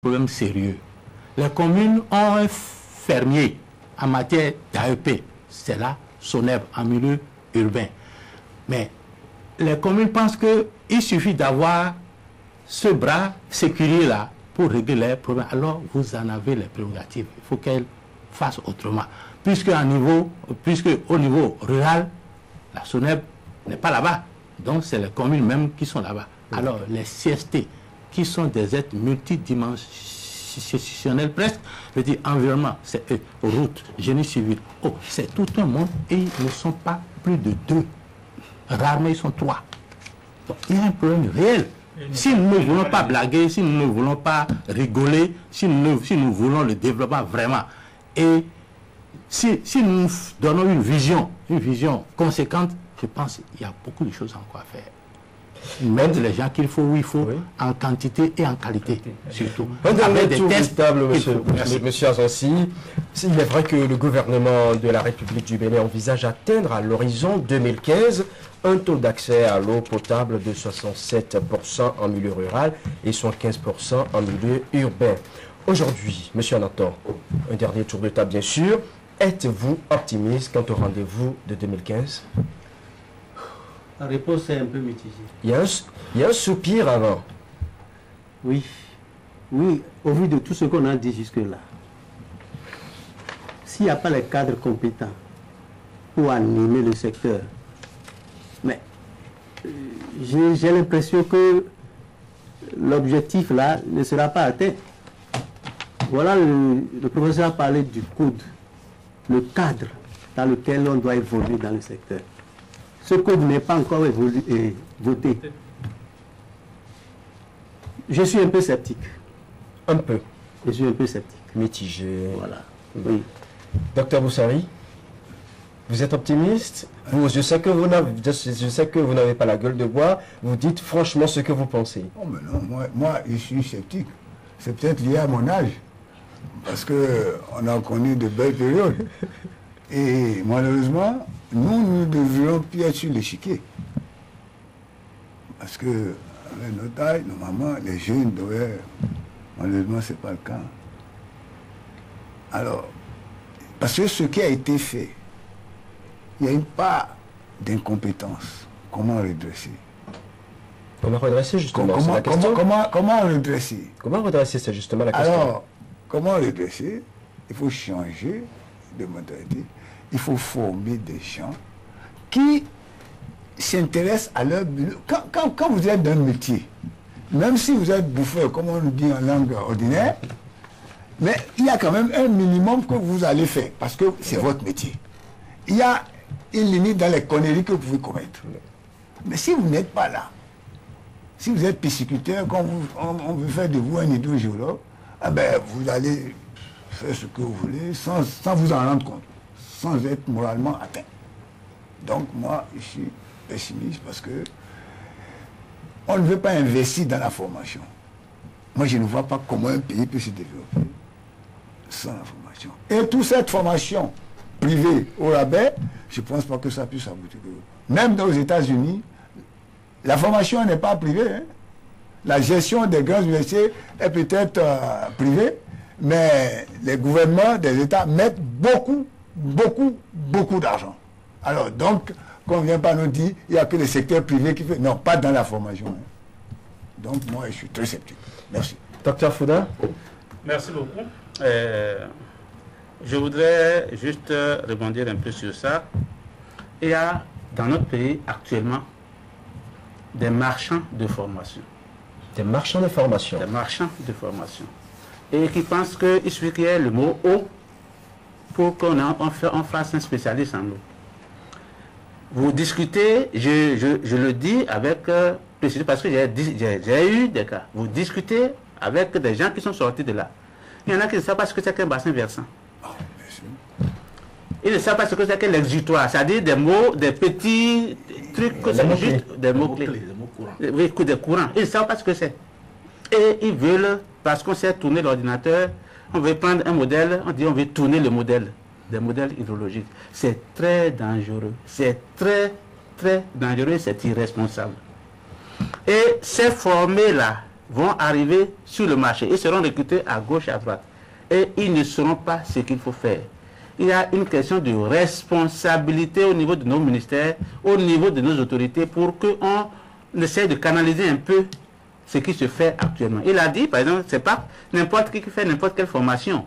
problème sérieux. Les communes ont un fermier en matière d'AEP, c'est la SONEB en milieu urbain. Mais les communes pensent qu'il suffit d'avoir ce bras sécurier-là pour régler les problèmes. Alors vous en avez les prérogatives. Il faut qu'elles fassent autrement. Puisque au niveau rural, la SONEB n'est pas là-bas. Donc c'est les communes même qui sont là-bas. Alors les CST, qui sont des êtres multidimensionnels presque, je dis environnement, c'est eux, route, génie civil, c'est tout un monde et ils ne sont pas plus de 2. Rarement ils sont 3. Donc il y a un problème réel. Si nous ne voulons pas blaguer, si nous ne voulons pas rigoler, si nous voulons le développement vraiment, et si nous donnons une vision conséquente, je pense qu'il y a beaucoup de choses encore à faire. Mettre les gens qu'il faut où il faut, oui, en quantité et en qualité, surtout. Avec des tests. Monsieur Azansi, il est vrai que le gouvernement de la République du Bénin envisage atteindre à l'horizon 2015 un taux d'accès à l'eau potable de 67% en milieu rural et 75% en milieu urbain. Aujourd'hui, monsieur Anator, un dernier tour de table bien sûr, êtes-vous optimiste quant au rendez-vous de 2015? La réponse est un peu mitigée. Il y a un soupir avant. Oui, au vu de tout ce qu'on a dit jusque-là, s'il n'y a pas les cadres compétents pour animer le secteur, mais j'ai l'impression que l'objectif là ne sera pas atteint. Voilà, le professeur a parlé du code, le cadre dans lequel on doit évoluer dans le secteur. Ce code n'est pas encore voté. Je suis un peu sceptique. Un peu. Je suis un peu sceptique. Mitigé. Voilà. Oui. Docteur Boussari, vous êtes optimiste? Je sais que vous n'avez pas la gueule de bois. Vous dites franchement ce que vous pensez. Oh, mais non, moi, je suis sceptique. C'est peut-être lié à mon âge. Parce qu'on a connu de belles périodes. Et malheureusement, nous devrions plus être sur l'échiquier. Parce que, avec notre taille, normalement, les jeunes devraient... Malheureusement, ce n'est pas le cas. Alors, parce que ce qui a été fait, il y a une part d'incompétence. Comment redresser? Comment redresser, justement? Comment redresser? Comment redresser, c'est justement la question. Alors, comment redresser? Il faut changer de mentalité. Il faut former des gens qui s'intéressent à leur boulot. Quand vous êtes dans un métier, même si vous êtes bouffeur, comme on nous dit en langue ordinaire, mais il y a quand même un minimum que vous allez faire, parce que c'est votre métier. Il y a une limite dans les conneries que vous pouvez commettre. Mais si vous n'êtes pas là, si vous êtes pisciculteur, quand on veut faire de vous un hydrogéologue, eh ben, vous allez faire ce que vous voulez sans vous en rendre compte, sans être moralement atteint. Donc moi, je suis pessimiste parce que on ne veut pas investir dans la formation. Moi, je ne vois pas comment un pays peut se développer sans la formation. Et toute cette formation privée au rabais, je ne pense pas que ça puisse aboutir. Même aux États-Unis, la formation n'est pas privée. Hein. La gestion des grandes universités est peut-être privée, mais les gouvernements des États mettent beaucoup d'argent. Alors donc, qu'on ne vient pas nous dire, il n'y a que le secteur privé qui fait... Non, pas dans la formation. Hein. Donc moi, je suis très sceptique. Merci. Docteur Fouda. Merci beaucoup. Je voudrais juste rebondir un peu sur ça. Il y a dans notre pays actuellement des marchands de formation. Des marchands de formation. Des marchands de formation. Et qui pensent qu'il suffit qu'il y ait le mot eau pour qu'on fasse un spécialiste en eau. Vous discutez, je le dis avec précision parce que j'ai eu des cas. Vous discutez avec des gens qui sont sortis de là. Il y en a qui ne savent pas ce que c'est qu'un bassin versant. Ils ne savent pas ce que c'est qu'un exutoire, c'est-à-dire des mots, des petits trucs, c'est juste des mots-clés. Oui, des courants. Ils ne savent pas ce que c'est. Et ils veulent, parce qu'on sait tourner l'ordinateur, on veut prendre un modèle, on dit on veut tourner le modèle, des modèles hydrologiques. C'est très dangereux. C'est très dangereux, c'est irresponsable. Et ces formés-là, vont arriver sur le marché. Ils seront recrutés à gauche et à droite. Et ils ne sauront pas ce qu'il faut faire. Il y a une question de responsabilité au niveau de nos ministères, au niveau de nos autorités, pour qu'on essaie de canaliser un peu ce qui se fait actuellement. Il a dit, par exemple, c'est pas n'importe qui fait n'importe quelle formation.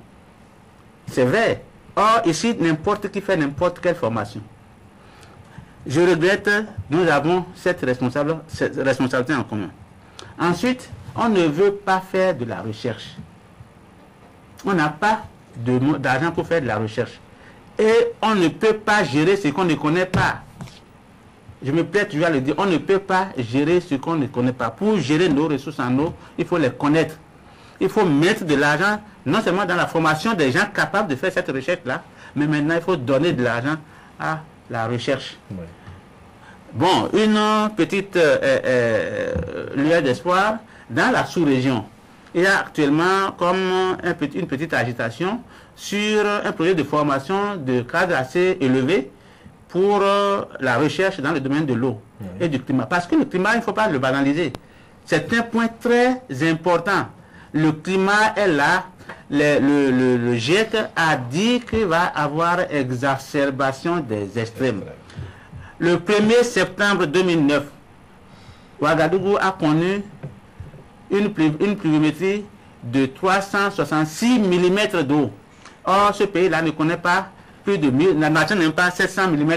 C'est vrai. Or, ici, n'importe qui fait n'importe quelle formation. Je regrette, nous avons cette responsabilité en commun. Ensuite, on ne veut pas faire de la recherche. On n'a pas d'argent pour faire de la recherche. Et on ne peut pas gérer ce qu'on ne connaît pas. Je me plais toujours à le dire, on ne peut pas gérer ce qu'on ne connaît pas. Pour gérer nos ressources en eau, il faut les connaître. Il faut mettre de l'argent, non seulement dans la formation des gens capables de faire cette recherche-là, mais maintenant il faut donner de l'argent à la recherche. Oui. Bon, une petite lueur d'espoir dans la sous-région. Il y a actuellement comme une petite agitation sur un projet de formation de cadre assez élevé pour la recherche dans le domaine de l'eau et du climat. Parce que le climat, il ne faut pas le banaliser. C'est un point très important. Le climat est là. Le GIEC a dit qu'il va y avoir exacerbation des extrêmes. Le 1er septembre 2009, Ouagadougou a connu une pluviométrie de 366 mm d'eau. Or, ce pays-là ne connaît pas plus de 1000, la nation n'aime pas 700 mm.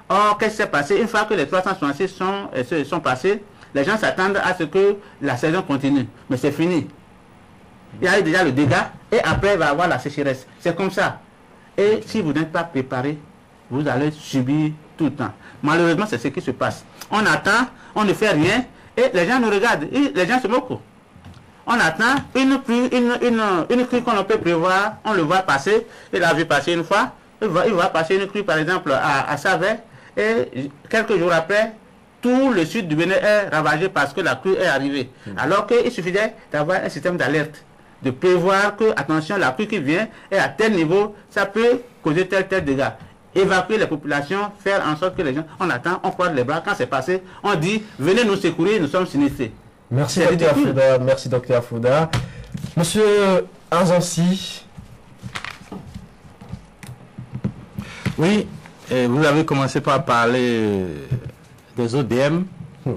Or, qu'est-ce qui s'est passé? Une fois que les 366 sont passés, les gens s'attendent à ce que la saison continue. Mais c'est fini. Il y a déjà le dégât et après il va y avoir la sécheresse. C'est comme ça. Et si vous n'êtes pas préparé, vous allez subir tout le temps. Malheureusement, c'est ce qui se passe. On attend, on ne fait rien et les gens nous regardent. Et les gens se moquent. On attend une crue qu'on peut prévoir, on le voit passer. Il a vu passer une fois. Il va passer une crue, par exemple, à Savet. Et quelques jours après, tout le sud du Bénin est ravagé parce que la crue est arrivée. Alors qu'il suffisait d'avoir un système d'alerte, de prévoir que, attention, la crue qui vient est à tel niveau, ça peut causer tel dégât. Évacuer les populations, faire en sorte que les gens, on attend, on croise les bras. Quand c'est passé, on dit, venez nous secourir, nous sommes sinistrés. Merci, Dr. Fouda. Merci, Dr. Fouda. Monsieur Azansi. Oui, vous avez commencé par parler des ODM. Oui.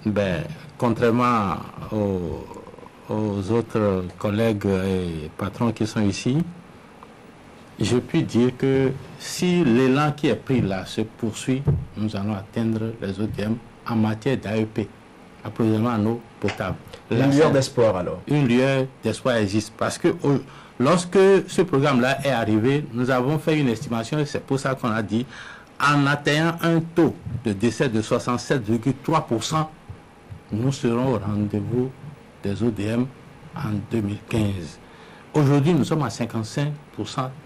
Ben, contrairement aux autres collègues et patrons qui sont ici, je puis dire que si l'élan qui est pris là se poursuit, nous allons atteindre les ODM en matière d'AEP, approvisionnement en eau potable. Une lueur d'espoir alors. Une lueur d'espoir existe parce que lorsque ce programme-là est arrivé, nous avons fait une estimation et c'est pour ça qu'on a dit, en atteignant un taux de décès de 67,3%, nous serons au rendez-vous des ODM en 2015. Aujourd'hui, nous sommes à 55%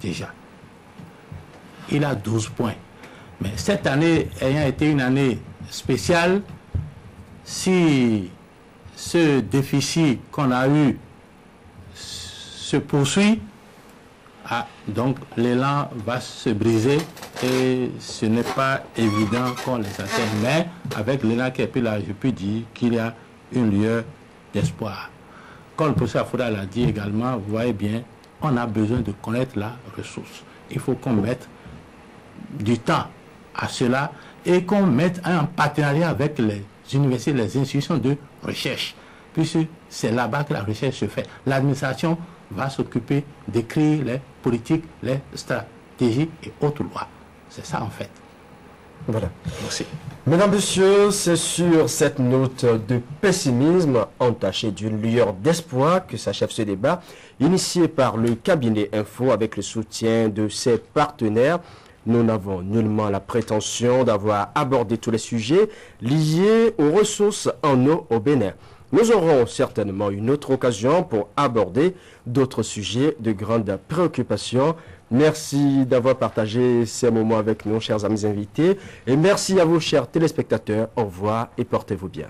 déjà. Il a 12 points. Mais cette année ayant été une année spéciale, si ce déficit qu'on a eu se poursuit, donc l'élan va se briser et ce n'est pas évident qu'on les atteigne. Mais avec l'élan qui est pris là, je peux dire qu'il y a une lueur d'espoir. Comme le professeur Fouda l'a dit également, vous voyez bien, on a besoin de connaître la ressource. Il faut qu'on mette du temps à cela et qu'on mette en partenariat avec les universités, les institutions de recherche, puisque c'est là-bas que la recherche se fait. L'administration va s'occuper d'écrire les politiques, les stratégies et autres lois. C'est ça en fait. Voilà. Merci. Mesdames, Messieurs, c'est sur cette note de pessimisme entachée d'une lueur d'espoir que s'achève ce débat, initié par le cabinet Info avec le soutien de ses partenaires. Nous n'avons nullement la prétention d'avoir abordé tous les sujets liés aux ressources en eau au Bénin. Nous aurons certainement une autre occasion pour aborder d'autres sujets de grande préoccupation. Merci d'avoir partagé ces moments avec nous, chers amis invités. Et merci à vous, chers téléspectateurs. Au revoir et portez-vous bien.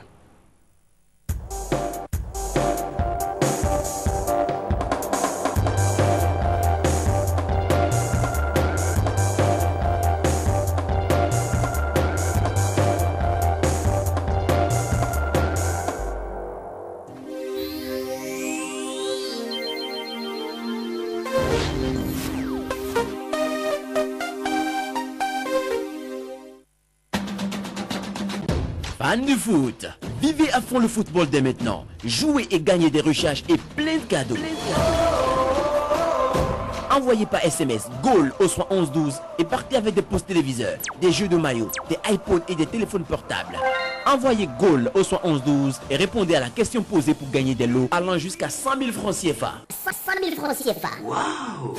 Fans du foot, vivez à fond le football dès maintenant. Jouez et gagnez des recharges et plein de cadeaux. Envoyez par SMS GOAL au 7112 et partez avec des postes téléviseurs, des jeux de maillot, des iPods et des téléphones portables. Envoyez GOAL au 7112 et répondez à la question posée pour gagner des lots allant jusqu'à 100 000 francs CFA. 100 000 francs CFA. Wow.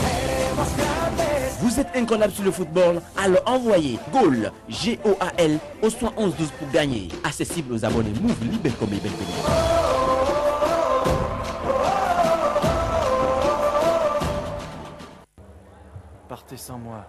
Vous êtes incollable sur le football, alors envoyez GOAL, G-O-A-L au 7112 pour gagner. Accessible aux abonnés Move Libercom et Belpéné. Partez sans moi.